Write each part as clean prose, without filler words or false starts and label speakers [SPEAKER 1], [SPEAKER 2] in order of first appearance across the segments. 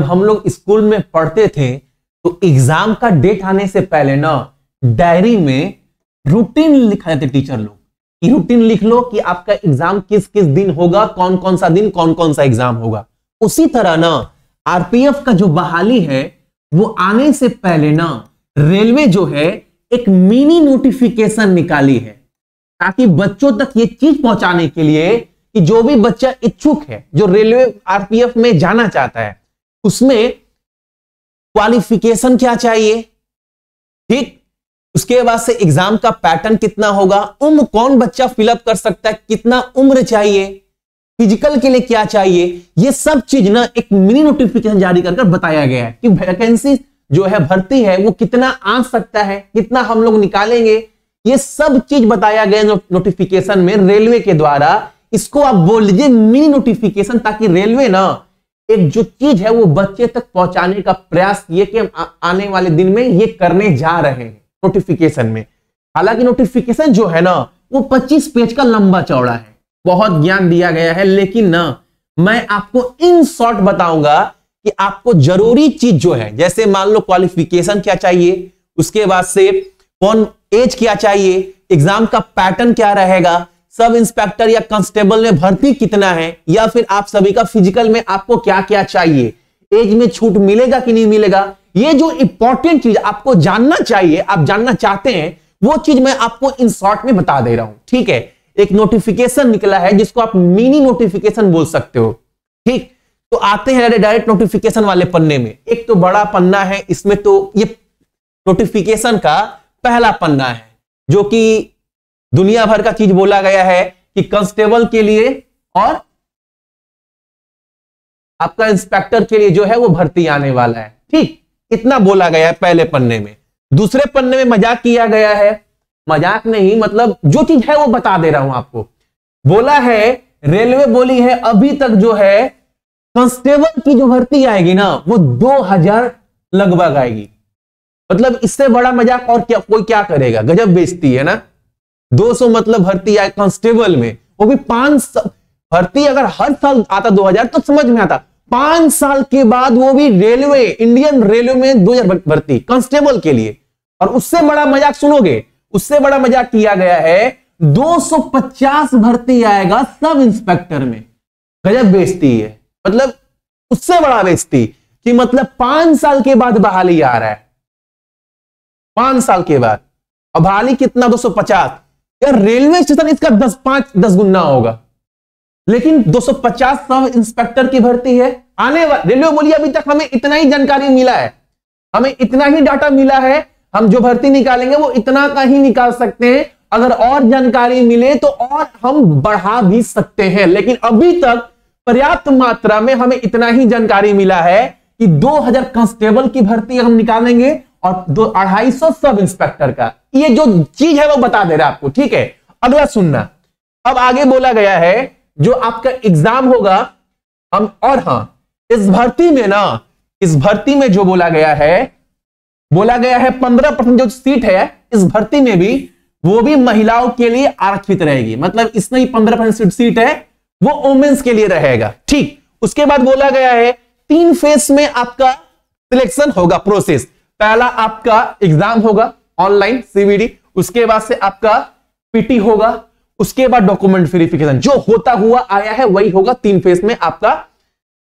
[SPEAKER 1] हम लोग स्कूल में पढ़ते थे तो एग्जाम का डेट आने से पहले ना डायरी में रूटीन लिखा जाते टीचर लोग कि रूटीन लिख लो कि आपका एग्जाम किस किस दिन होगा, कौन कौन सा दिन कौन कौन सा एग्जाम होगा। उसी तरह ना आरपीएफ का जो बहाली है वो आने से पहले ना रेलवे जो है एक मिनी नोटिफिकेशन निकाली है ताकि बच्चों तक ये चीज पहुंचाने के लिए कि जो भी बच्चा इच्छुक है जो रेलवे आरपीएफ में जाना चाहता है उसमें क्वालिफिकेशन क्या चाहिए, ठीक, उसके बाद से एग्जाम का पैटर्न कितना होगा, उम्र कौन बच्चा फिलअप कर सकता है, कितना उम्र चाहिए, फिजिकल के लिए क्या चाहिए, ये सब चीज ना एक मिनी नोटिफिकेशन जारी कर बताया गया है कि वैकेंसी जो है भर्ती है वो कितना आ सकता है, कितना हम लोग निकालेंगे, ये सब चीज बताया गया नोटिफिकेशन में रेलवे के द्वारा। इसको आप बोल लीजिए मिनी नोटिफिकेशन, ताकि रेलवे ना एक जो चीज है वो बच्चे तक पहुंचाने का प्रयास किए कि हम आने वाले दिन में ये करने जा रहे हैं नोटिफिकेशन में। हालांकि नोटिफिकेशन जो है ना वो 25 पेज का लंबा चौड़ा है, बहुत ज्ञान दिया गया है, लेकिन ना मैं आपको इन शॉर्ट बताऊंगा कि आपको जरूरी चीज जो है, जैसे मान लो क्वालिफिकेशन क्या चाहिए, उसके बाद से कौन एज क्या चाहिए, एग्जाम का पैटर्न क्या रहेगा, सब इंस्पेक्टर या कांस्टेबल में भर्ती कितना है, या फिर आप सभी का फिजिकल में आपको क्या क्या चाहिए, एज में छूट मिलेगा कि नहीं मिलेगा, ये जो इंपॉर्टेंट चीज आपको जानना चाहिए, आप जानना चाहते हैं, वो चीज मैं आपको इन शॉर्ट में बता दे रहा हूं, ठीक है। एक नोटिफिकेशन निकला है जिसको आप मिनी नोटिफिकेशन बोल सकते हो, ठीक। तो आते हैं डायरेक्ट नोटिफिकेशन वाले पन्ने में। एक तो बड़ा पन्ना है, इसमें तो ये नोटिफिकेशन का पहला पन्ना है जो कि दुनिया भर का चीज बोला गया है कि कांस्टेबल के लिए और आपका इंस्पेक्टर के लिए जो है वो भर्ती आने वाला है, ठीक, इतना बोला गया है पहले पन्ने में। दूसरे पन्ने में मजाक किया गया है, मजाक नहीं मतलब जो चीज है वो बता दे रहा हूं आपको। बोला है, रेलवे बोली है अभी तक जो है कांस्टेबल की जो भर्ती आएगी ना वो 2000 लगभग आएगी। मतलब इससे बड़ा मजाक और क्या कोई क्या करेगा, गजब बेइज्जती है ना। 200 मतलब भर्ती आए कांस्टेबल में, वो भी 5 भर्ती अगर हर साल आता 2000 तो समझ में आता, 5 साल के बाद वो भी रेलवे, इंडियन रेलवे में 2000 भर्ती कांस्टेबल के लिए। और उससे बड़ा मजाक सुनोगे, उससे बड़ा मजाक किया गया है 250 भर्ती आएगा सब इंस्पेक्टर में। गजब बेइज्जती है, मतलब उससे बड़ा बेइज्जती कि मतलब 5 साल के बाद बहाली आ रहा है, 5 साल के बाद। और बहाली कितना, 250। यार रेलवे स्टेशन इसका 10 गुना होगा, लेकिन 250 सब इंस्पेक्टर की भर्ती है आने वाले। रेलवे बोली अभी तक हमें इतना ही जानकारी मिला है, हमें इतना ही डाटा मिला है, हम जो भर्ती निकालेंगे वो इतना का ही निकाल सकते हैं, अगर और जानकारी मिले तो और हम बढ़ा भी सकते हैं, लेकिन अभी तक पर्याप्त मात्रा में हमें इतना ही जानकारी मिला है कि 2000 कांस्टेबल की भर्ती हम निकालेंगे और 250 सब इंस्पेक्टर का। ये जो चीज है वो बता दे रहा है आपको, ठीक है। अगला सुनना, अब आगे बोला गया है जो आपका एग्जाम होगा हम, और हां इस भर्ती में ना, इस भर्ती में जो बोला गया है 15% जो सीट है इस भर्ती में भी वो भी महिलाओं के लिए आरक्षित रहेगी। मतलब इसमें ही 15% सीट है वो वुमेन्स के लिए रहेगा, ठीक। उसके बाद बोला गया है 3 फेज में आपका सिलेक्शन होगा प्रोसेस। पहला आपका एग्जाम होगा ऑनलाइन सीवीडी, उसके बाद से आपका पीटी होगा, उसके बाद डॉक्यूमेंट वेरिफिकेशन, जो होता हुआ आया है वही होगा। 3 फेज में आपका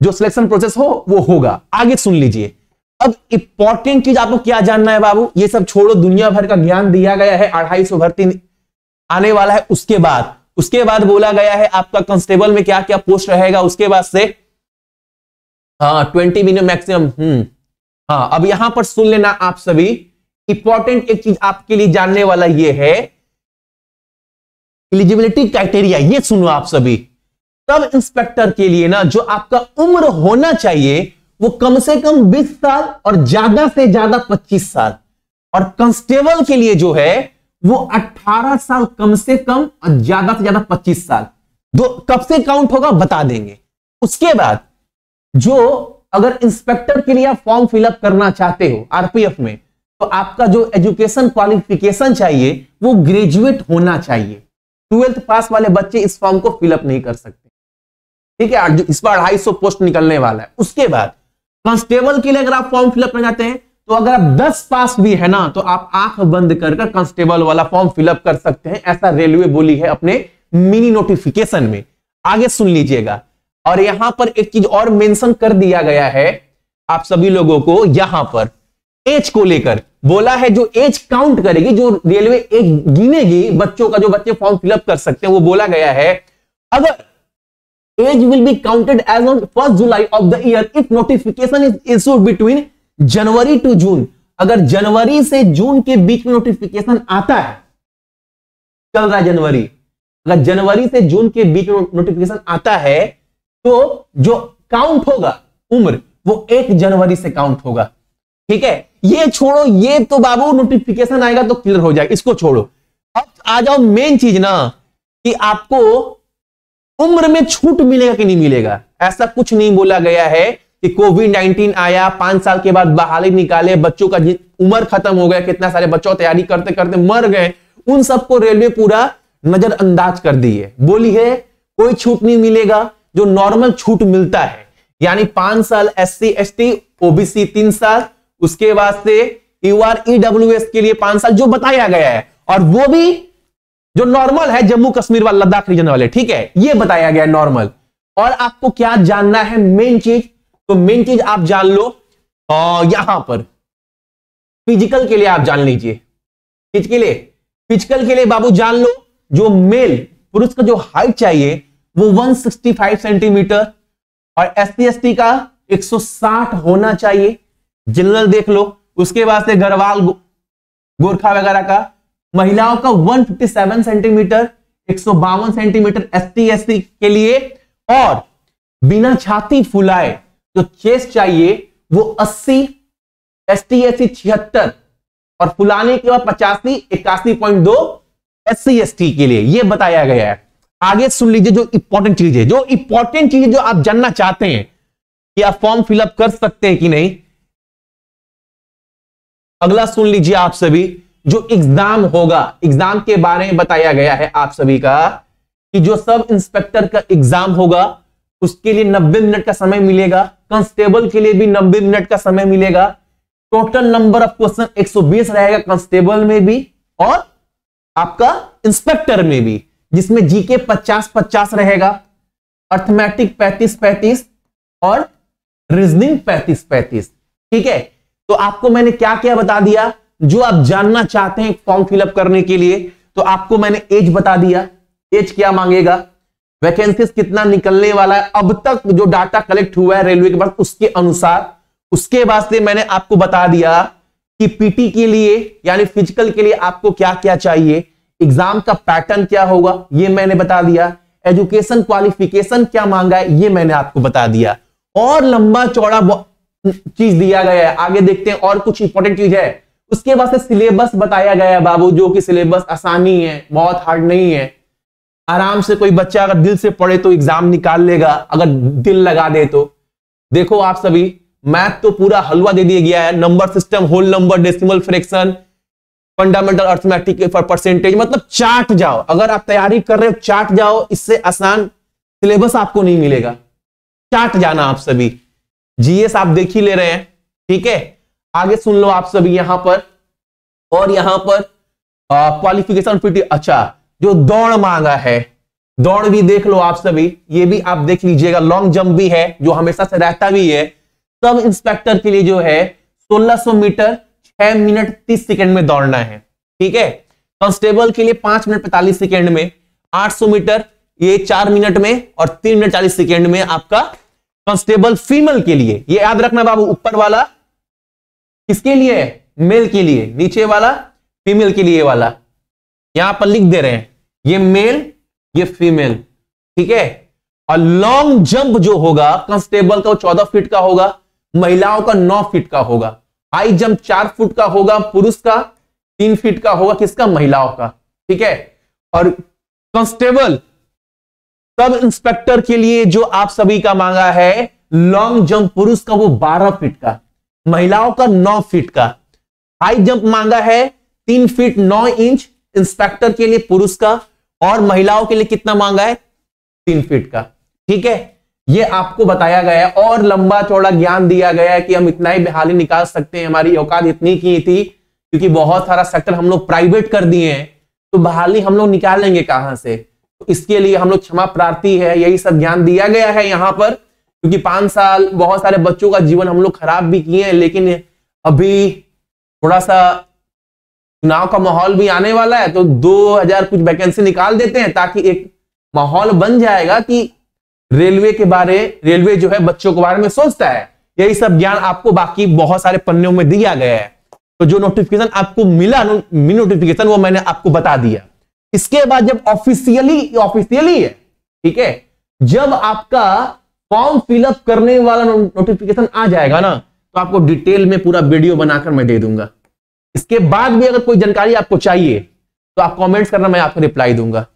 [SPEAKER 1] जो सिलेक्शन प्रोसेस हो वो होगा। आगे सुन लीजिए, अब इंपॉर्टेंट चीज आपको क्या जानना है बाबू, ये सब छोड़ो, दुनिया भर का ज्ञान दिया गया है, 250 भर्ती आने वाला है। उसके बाद बोला गया है आपका कांस्टेबल में क्या क्या पोस्ट रहेगा, उसके बाद से 20 मिनट मैक्सिमम। हाँ, अब यहां पर सुन लेना आप सभी, इंपॉर्टेंट एक चीज आपके लिए जानने वाला ये है एलिजिबिलिटी क्राइटेरिया, ये सुनो आप सभी। सब इंस्पेक्टर के लिए ना जो आपका उम्र होना चाहिए वो कम से कम 20 साल और ज्यादा से ज्यादा 25 साल, और कांस्टेबल के लिए जो है वो 18 साल कम से कम और ज्यादा से ज्यादा 25 साल। दो कब से काउंट होगा बता देंगे। उसके बाद जो अगर इंस्पेक्टर के लिए आप फॉर्म फिलअप करना चाहते हो आरपीएफ में, तो आपका जो एजुकेशन क्वालिफिकेशन चाहिए वो ग्रेजुएट होना चाहिए। 12th पास वाले बच्चे इस फॉर्म को फिलअप नहीं कर सकते, ठीक है। इस बार 250 पोस्ट निकलने वाला है। उसके बाद कांस्टेबल के लिए अगर आप फॉर्म फिलअप करना चाहते हैं तो अगर आप 10 पास भी है ना तो आप आंख बंद कर कांस्टेबल वाला फॉर्म फिलअप कर सकते हैं, ऐसा रेलवे बोली है अपने मिनी नोटिफिकेशन में। आगे सुन लीजिएगा। और यहां पर एक चीज और मेंशन कर दिया गया है आप सभी लोगों को, यहां पर एज को लेकर बोला है, जो एज काउंट करेगी, जो रेलवे एक गिनेगी बच्चों का, जो बच्चे फॉर्म फिलअप कर सकते हैं, वो बोला गया है अगर age will be counted as on 1st July of the year if notification is issued between January to June। अगर जनवरी से जून के बीच में नोटिफिकेशन आता है, चल रहा है जनवरी, अगर जनवरी से जून के बीच में नोटिफिकेशन आता है तो जो काउंट होगा उम्र वो 1 जनवरी से काउंट होगा। ठीक है, ये छोड़ो, ये तो बाबू नोटिफिकेशन आएगा तो क्लियर हो जाएगा, इसको छोड़ो। अब आ जाओ मेन चीज ना कि आपको उम्र में छूट मिलेगा कि नहीं मिलेगा। ऐसा कुछ नहीं बोला गया है कि कोविड-19 आया, 5 साल के बाद बहाली निकाले, बच्चों का उम्र खत्म हो गया, कितना सारे बच्चों तैयारी करते करते मर गए, उन सबको रेलवे पूरा नजरअंदाज कर दी है। बोली है कोई छूट नहीं मिलेगा, जो नॉर्मल छूट मिलता है, यानी 5 साल SC ST OBC 3 साल, उसके बाद से UR EWS के लिए 5 साल जो बताया गया है, और वो भी जो नॉर्मल है जम्मू कश्मीर वाला, लद्दाख रीजन वाले। ठीक है, ये बताया गया नॉर्मल। और आपको क्या जानना है मेन चीज, तो मेन चीज आप जान लो यहां पर फिजिकल के लिए आप जान लीजिए। फिजिकल के लिए बाबू जान लो, जो मेल पुरुष का जो हाइट चाहिए वो 165 सेंटीमीटर और SC ST का 160 होना चाहिए। जनरल देख लो, उसके बाद से गढ़वाल गोरखा वगैरह का। महिलाओं का 157 सेंटीमीटर, 152 सेंटीमीटर ST SC के लिए। और बिना छाती फुलाए जो चेस्ट चाहिए वो 80, ST SC 76 और फुलाने के बाद 85, 81.2 SC ST के लिए, ये बताया गया है। आगे सुन लीजिए जो इंपॉर्टेंट चीज है, जो आप जानना चाहते हैं कि आप फॉर्म फिलअप कर सकते हैं कि नहीं। अगला सुन लीजिए आप सभी, जो एग्जाम होगा, एग्जाम के बारे में बताया गया है आप सभी का कि जो सब इंस्पेक्टर का एग्जाम होगा उसके लिए 90 मिनट का समय मिलेगा, कांस्टेबल के लिए भी 90 मिनट का समय मिलेगा। टोटल नंबर ऑफ क्वेश्चन 120 रहेगा कांस्टेबल में भी और आपका इंस्पेक्टर में भी, जिसमें जीके 50-50 रहेगा, अर्थमेटिक 35-35 और रीजनिंग 35-35। ठीक है, तो आपको मैंने क्या क्या बता दिया, जो आप जानना चाहते हैं फॉर्म फिलअप करने के लिए। तो आपको मैंने एज बता दिया, एज क्या मांगेगा, वैकेंसीज कितना निकलने वाला है अब तक जो डाटा कलेक्ट हुआ है रेलवे के पास उसके अनुसार। उसके बाद से मैंने आपको बता दिया कि पीटी के लिए यानी फिजिकल के लिए आपको क्या क्या चाहिए, एग्जाम का पैटर्न क्या होगा ये मैंने बता दिया, एजुकेशन क्वालिफिकेशन क्या मांगा है ये मैंने आपको बता दिया, और लंबा चौड़ा चीज दिया गया है। आगे देखते हैं और कुछ इंपॉर्टेंट चीज है। उसके बाद से सिलेबस बताया गया है बाबू, जो कि सिलेबस आसानी है, बहुत हार्ड नहीं है। आराम से कोई बच्चा अगर दिल से पढ़े तो एग्जाम निकाल लेगा, अगर दिल लगा दे तो। देखो आप सभी, मैथ तो पूरा हलवा दे दिया गया है, number system, whole number, decimal fraction, fundamental arithmetic for percentage, मतलब चाट जाओ। अगर आप तैयारी कर रहे हो चाट जाओ, इससे आसान सिलेबस आपको नहीं मिलेगा, चाट जाना आप सभी। जीएस आप देख ही ले रहे हैं। ठीक है, आगे सुन लो आप सभी यहां पर, और यहां पर क्वालिफिकेशन फिट। अच्छा, जो दौड़ मांगा है, दौड़ भी देख लो आप सभी, ये भी आप देख लीजिएगा। लॉन्ग जंप भी है जो हमेशा से रहता भी है। सब इंस्पेक्टर के लिए जो है 1600 मीटर 6 मिनट 30 सेकंड में दौड़ना है। ठीक है, कांस्टेबल के लिए 5 मिनट 45 सेकंड में, 800 मीटर ये 4 मिनट में, और 3 मिनट 40 सेकंड में आपका कांस्टेबल फीमेल के लिए। ये याद रखना बाबू, ऊपर वाला किसके लिए है, मेल के लिए, नीचे वाला फीमेल के लिए वाला। यहां पर लिख दे रहे हैं, ये मेल ये फीमेल। ठीक है, और लॉन्ग जंप जो होगा कांस्टेबल का वो 14 फीट का होगा, महिलाओं का 9 फीट का होगा। हाई जंप 4 फुट का होगा पुरुष का, 3 फीट का होगा किसका, महिलाओं का। ठीक है, और कांस्टेबल सब इंस्पेक्टर के लिए जो आप सभी का मांगा है लॉन्ग जंप पुरुष का वो 12 फीट का, महिलाओं का 9 फीट का। हाई जंप मांगा है 3 फीट 9 इंच इंस्पेक्टर के लिए पुरुष का, और महिलाओं के लिए कितना मांगा है 3 फीट का। ठीक है, ये आपको बताया गया है और लंबा चौड़ा ज्ञान दिया गया है कि हम इतना ही बहाली निकाल सकते हैं, हमारी औकात इतनी की थी, क्योंकि बहुत सारा सेक्टर हम लोग प्राइवेट कर दिए हैं, तो बहाली हम लोग निकालेंगे कहां से। तो इसके लिए हम लोग क्षमा प्रार्थी है, यही सब ज्ञान दिया गया है यहाँ पर, क्योंकि 5 साल बहुत सारे बच्चों का जीवन हम लोग खराब भी किए हैं, लेकिन अभी थोड़ा सा चुनाव का माहौल भी आने वाला है, तो 2000 कुछ वैकेंसी निकाल देते हैं, ताकि एक माहौल बन जाएगा कि रेलवे जो है बच्चों के बारे में सोचता है। यही सब ज्ञान आपको बाकी बहुत सारे पन्नों में दिया गया है। तो जो नोटिफिकेशन आपको मिला, नोटिफिकेशन, वो मैंने आपको बता दिया। इसके बाद जब ऑफिशियली है, ठीक है, जब आपका फॉर्म फिलअप करने वाला नोटिफिकेशन आ जाएगा ना, तो आपको डिटेल में पूरा वीडियो बनाकर मैं दे दूंगा। इसके बाद भी अगर कोई जानकारी आपको चाहिए तो आप कमेंट्स करना, मैं आपको रिप्लाई दूंगा।